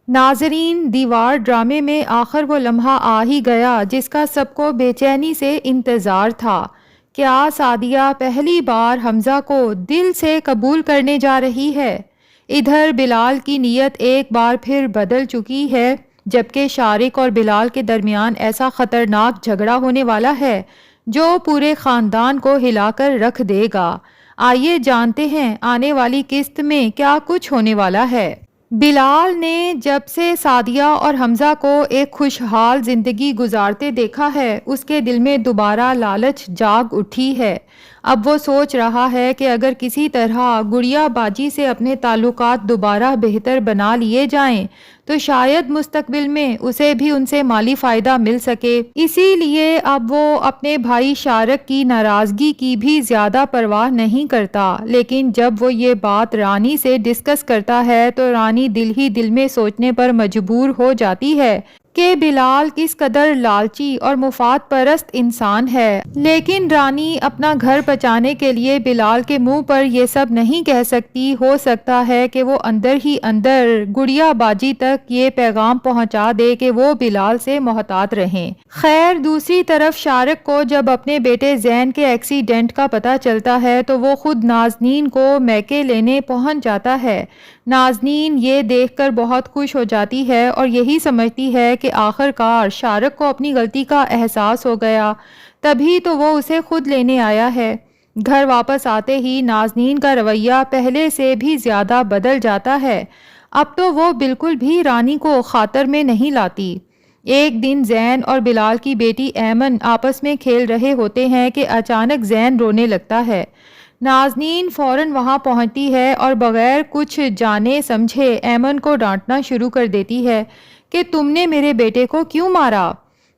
ناظرین، دیوار ڈرامے میں آخر وہ لمحہ آ ہی گیا جس کا سب کو بے چینی سے انتظار تھا۔ کیا سعدیہ پہلی بار حمزہ کو دل سے قبول کرنے جا رہی ہے؟ ادھر بلال کی نیت ایک بار پھر بدل چکی ہے، جبکہ شارق اور بلال کے درمیان ایسا خطرناک جھگڑا ہونے والا ہے جو پورے خاندان کو ہلا کر رکھ دے گا۔ آئیے جانتے ہیں آنے والی قسط میں کیا کچھ ہونے والا ہے۔ بلال نے جب سے سعدیہ اور حمزہ کو ایک خوشحال زندگی گزارتے دیکھا ہے، اس کے دل میں دوبارہ لالچ جاگ اٹھی ہے۔ اب وہ سوچ رہا ہے کہ اگر کسی طرح گڑیا باجی سے اپنے تعلقات دوبارہ بہتر بنا لیے جائیں تو شاید مستقبل میں اسے بھی ان سے مالی فائدہ مل سکے۔ اسی لیے اب وہ اپنے بھائی شارق کی ناراضگی کی بھی زیادہ پرواہ نہیں کرتا، لیکن جب وہ یہ بات رانی سے ڈسکس کرتا ہے تو رانی دل ہی دل میں سوچنے پر مجبور ہو جاتی ہے کہ بلال کس قدر لالچی اور مفاد پرست انسان ہے، لیکن رانی اپنا گھر بچانے کے لیے بلال کے منہ پر یہ سب نہیں کہہ سکتی۔ ہو سکتا ہے کہ وہ اندر ہی اندر گڑیا باجی تک یہ پیغام پہنچا دے کہ وہ بلال سے محتاط رہیں۔ خیر، دوسری طرف شارق کو جب اپنے بیٹے زین کے ایکسیڈنٹ کا پتہ چلتا ہے تو وہ خود نازنین کو میکے لینے پہنچ جاتا ہے۔ نازنین یہ دیکھ کر بہت خوش ہو جاتی ہے اور یہی سمجھتی ہے کہ آخر کار شارق کو اپنی غلطی کا احساس ہو گیا، تبھی تو وہ اسے خود لینے آیا ہے۔ گھر واپس آتے ہی نازنین کا رویہ پہلے سے بھی زیادہ بدل جاتا ہے۔ اب تو وہ بالکل بھی رانی کو خاطر میں نہیں لاتی۔ ایک دن زین اور بلال کی بیٹی ایمن آپس میں کھیل رہے ہوتے ہیں کہ اچانک زین رونے لگتا ہے۔ نازنین فوراً وہاں پہنچتی ہے اور بغیر کچھ جانے سمجھے ایمن کو ڈانٹنا شروع کر دیتی ہے کہ تم نے میرے بیٹے کو کیوں مارا؟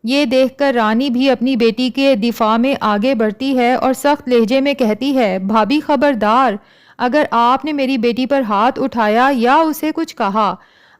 یہ دیکھ کر رانی بھی اپنی بیٹی کے دفاع میں آگے بڑھتی ہے اور سخت لہجے میں کہتی ہے، بھابی خبردار، اگر آپ نے میری بیٹی پر ہاتھ اٹھایا یا اسے کچھ کہا،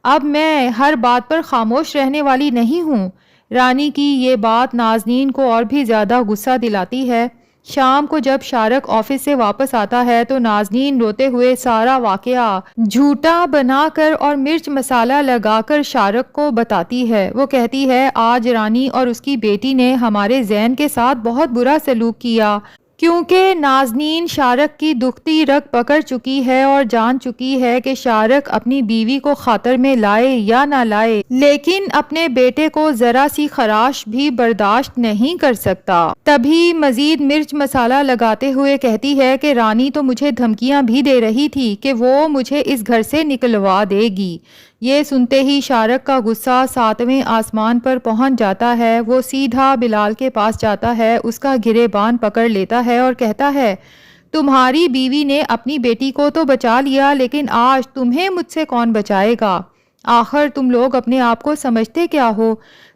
اب میں ہر بات پر خاموش رہنے والی نہیں ہوں۔ رانی کی یہ بات نازنین کو اور بھی زیادہ غصہ دلاتی ہے۔ شام کو جب شارق آفس سے واپس آتا ہے تو نازنین روتے ہوئے سارا واقعہ جھوٹا بنا کر اور مرچ مسالہ لگا کر شارق کو بتاتی ہے۔ وہ کہتی ہے، آج رانی اور اس کی بیٹی نے ہمارے زین کے ساتھ بہت برا سلوک کیا۔ کیونکہ نازنین شارق کی دکھتی رگ پکڑ چکی ہے اور جان چکی ہے کہ شارق اپنی بیوی کو خاطر میں لائے یا نہ لائے، لیکن اپنے بیٹے کو ذرا سی خراش بھی برداشت نہیں کر سکتا۔ تبھی مزید مرچ مسالہ لگاتے ہوئے کہتی ہے کہ رانی تو مجھے دھمکیاں بھی دے رہی تھی کہ وہ مجھے اس گھر سے نکلوا دے گی۔ یہ سنتے ہی شارق کا غصہ 7ویں آسمان پر پہنچ جاتا ہے۔ وہ سیدھا بلال کے پاس جاتا ہے، اس کا گریبان پکڑ لیتا ہے اور کہتا ہے، تمہاری بیوی نے اپنی بیٹی کو تو بچا لیا، لیکن آج تمہیں مجھ سے کون بچائے گا؟ آخر تم لوگ اپنے آپ کو سمجھتے کیا ہو؟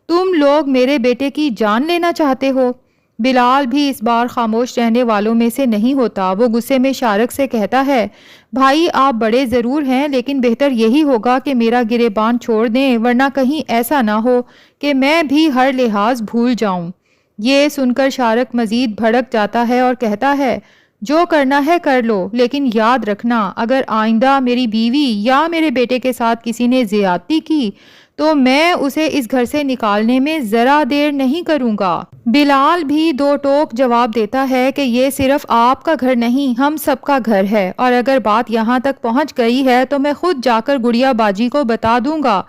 تم لوگ میرے بیٹے کی جان لینا چاہتے ہو؟ بلال بھی اس بار خاموش رہنے والوں میں سے نہیں ہوتا۔ وہ غصے میں شارق سے کہتا ہے، بھائی آپ بڑے ضرور ہیں، لیکن بہتر یہی ہوگا کہ میرا گریبان چھوڑ دیں، ورنہ کہیں ایسا نہ ہو کہ میں بھی ہر لحاظ بھول جاؤں۔ یہ سن کر شارق مزید بھڑک جاتا ہے اور کہتا ہے، جو کرنا ہے کر لو، لیکن یاد رکھنا اگر آئندہ میری بیوی یا میرے بیٹے کے ساتھ کسی نے زیادتی کی تو میں اسے اس گھر سے نکالنے میں ذرا دیر نہیں کروں گا۔ بلال بھی دو ٹوک جواب دیتا ہے کہ یہ صرف آپ کا گھر نہیں، ہم سب کا گھر ہے، اور اگر بات یہاں تک پہنچ گئی ہے تو میں خود جا کر گڑیا باجی کو بتا دوں گا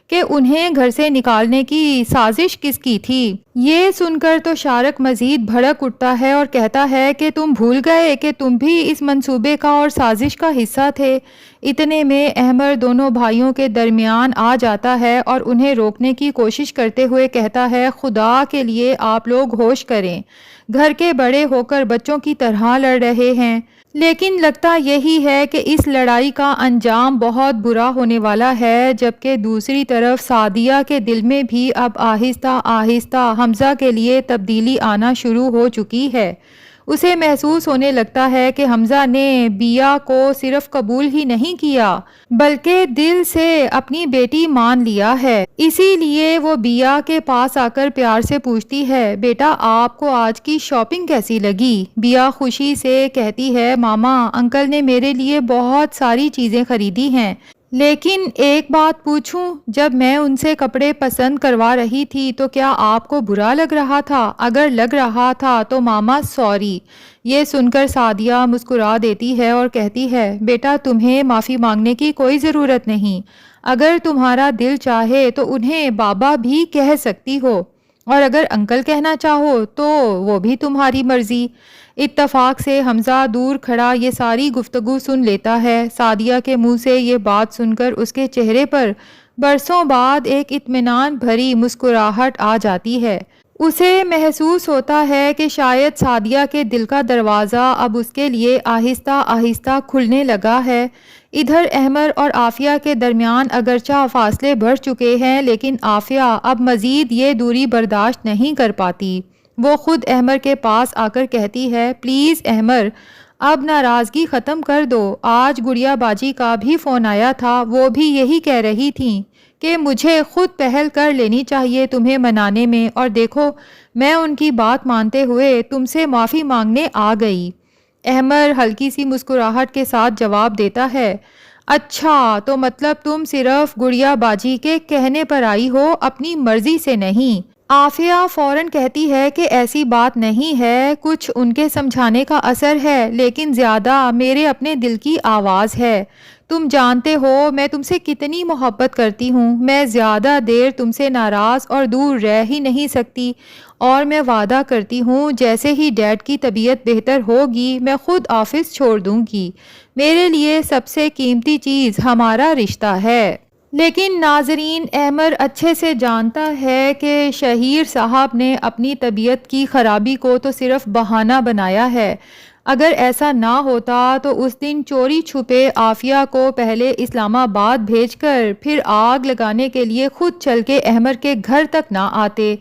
کہ انہیں گھر سے نکالنے کی سازش کس کی تھی۔ یہ سن کر تو شارق مزید بھڑک اٹھتا ہے اور کہتا ہے کہ تم بھول گئے کہ تم بھی اس منصوبے کا اور سازش کا حصہ تھے۔ اتنے میں احمر دونوں بھائیوں کے درمیان آ جاتا ہے اور انہیں روکنے کی کوشش کرتے ہوئے کہتا ہے، خدا کے لیے آپ لوگ ہوش کریں، گھر کے بڑے ہو کر بچوں کی طرح لڑ رہے ہیں، لیکن لگتا یہی ہے کہ اس لڑائی کا انجام بہت برا ہونے والا ہے۔ جبکہ دوسری طرف سعدیہ کے دل میں بھی اب آہستہ آہستہ حمزہ کے لیے تبدیلی آنا شروع ہو چکی ہے۔ اسے محسوس ہونے لگتا ہے کہ حمزہ نے بیا کو صرف قبول ہی نہیں کیا بلکہ دل سے اپنی بیٹی مان لیا ہے۔ اسی لیے وہ بیا کے پاس آ کر پیار سے پوچھتی ہے، بیٹا آپ کو آج کی شاپنگ کیسی لگی؟ بیا خوشی سے کہتی ہے، ماما انکل نے میرے لیے بہت ساری چیزیں خریدی ہیں، لیکن ایک بات پوچھوں، جب میں ان سے کپڑے پسند کروا رہی تھی تو کیا آپ کو برا لگ رہا تھا؟ اگر لگ رہا تھا تو ماما سوری۔ یہ سن کر سعدیہ مسکرا دیتی ہے اور کہتی ہے، بیٹا تمہیں معافی مانگنے کی کوئی ضرورت نہیں، اگر تمہارا دل چاہے تو انہیں بابا بھی کہہ سکتی ہو، اور اگر انکل کہنا چاہو تو وہ بھی تمہاری مرضی۔ اتفاق سے حمزہ دور کھڑا یہ ساری گفتگو سن لیتا ہے۔ سعدیہ کے منہ سے یہ بات سن کر اس کے چہرے پر برسوں بعد ایک اطمینان بھری مسکراہٹ آ جاتی ہے۔ اسے محسوس ہوتا ہے کہ شاید سعدیہ کے دل کا دروازہ اب اس کے لیے آہستہ آہستہ کھلنے لگا ہے۔ ادھر احمر اور عافیہ کے درمیان اگرچہ فاصلے بڑھ چکے ہیں، لیکن عافیہ اب مزید یہ دوری برداشت نہیں کر پاتی۔ وہ خود احمر کے پاس آ کر کہتی ہے، پلیز احمر، اب ناراضگی ختم کر دو۔ آج گڑیا باجی کا بھی فون آیا تھا، وہ بھی یہی کہہ رہی تھیں کہ مجھے خود پہل کر لینی چاہیے تمہیں منانے میں، اور دیکھو میں ان کی بات مانتے ہوئے تم سے معافی مانگنے آ گئی۔ احمر ہلکی سی مسکراہٹ کے ساتھ جواب دیتا ہے، اچھا تو مطلب تم صرف گڑیا باجی کے کہنے پر آئی ہو، اپنی مرضی سے نہیں۔ عافیہ فوراً کہتی ہے کہ ایسی بات نہیں ہے، کچھ ان کے سمجھانے کا اثر ہے، لیکن زیادہ میرے اپنے دل کی آواز ہے۔ تم جانتے ہو میں تم سے کتنی محبت کرتی ہوں، میں زیادہ دیر تم سے ناراض اور دور رہ ہی نہیں سکتی، اور میں وعدہ کرتی ہوں جیسے ہی ڈیڈ کی طبیعت بہتر ہوگی میں خود آفس چھوڑ دوں گی۔ میرے لیے سب سے قیمتی چیز ہمارا رشتہ ہے۔ لیکن ناظرین، احمر اچھے سے جانتا ہے کہ شہیر صاحب نے اپنی طبیعت کی خرابی کو تو صرف بہانہ بنایا ہے۔ اگر ایسا نہ ہوتا تو اس دن چوری چھپے عافیہ کو پہلے اسلام آباد بھیج کر پھر آگ لگانے کے لیے خود چل کے احمر کے گھر تک نہ آتے۔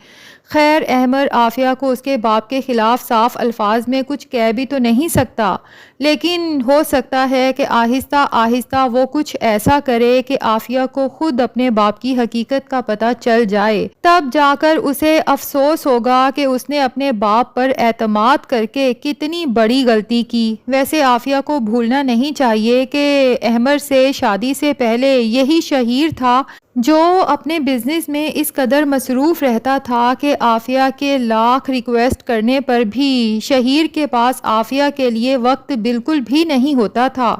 خیر، احمر عافیہ کو اس کے باپ کے خلاف صاف الفاظ میں کچھ کہہ بھی تو نہیں سکتا، لیکن ہو سکتا ہے کہ آہستہ آہستہ وہ کچھ ایسا کرے کہ عافیہ کو خود اپنے باپ کی حقیقت کا پتہ چل جائے، تب جا کر اسے افسوس ہوگا کہ اس نے اپنے باپ پر اعتماد کر کے کتنی بڑی غلطی کی۔ ویسے عافیہ کو بھولنا نہیں چاہیے کہ احمر سے شادی سے پہلے یہی شہیر تھا جو اپنے بزنس میں اس قدر مصروف رہتا تھا کہ عافیہ کے لاکھ ریکویسٹ کرنے پر بھی شہیر کے پاس عافیہ کے لیے وقت بالکل بھی نہیں ہوتا تھا،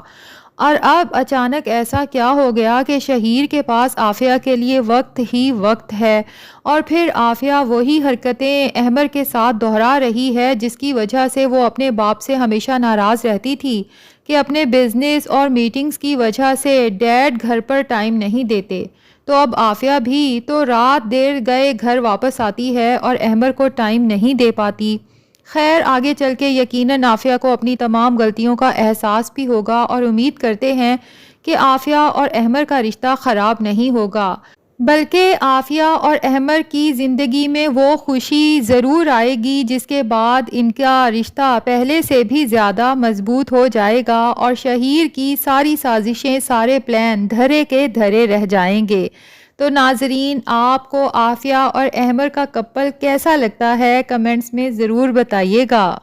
اور اب اچانک ایسا کیا ہو گیا کہ شہیر کے پاس عافیہ کے لیے وقت ہی وقت ہے، اور پھر عافیہ وہی حرکتیں احمر کے ساتھ دہرا رہی ہے جس کی وجہ سے وہ اپنے باپ سے ہمیشہ ناراض رہتی تھی کہ اپنے بزنس اور میٹنگز کی وجہ سے ڈیڈ گھر پر ٹائم نہیں دیتے۔ تو اب عافیہ بھی تو رات دیر گئے گھر واپس آتی ہے اور احمر کو ٹائم نہیں دے پاتی۔ خیر، آگے چل کے یقیناً عافیہ کو اپنی تمام غلطیوں کا احساس بھی ہوگا، اور امید کرتے ہیں کہ عافیہ اور احمر کا رشتہ خراب نہیں ہوگا، بلکہ عافیہ اور احمر کی زندگی میں وہ خوشی ضرور آئے گی جس کے بعد ان کا رشتہ پہلے سے بھی زیادہ مضبوط ہو جائے گا، اور شہیر کی ساری سازشیں، سارے پلان دھرے کے دھرے رہ جائیں گے۔ تو ناظرین، آپ کو عافیہ اور احمر کا کپل کیسا لگتا ہے؟ کمنٹس میں ضرور بتائیے گا۔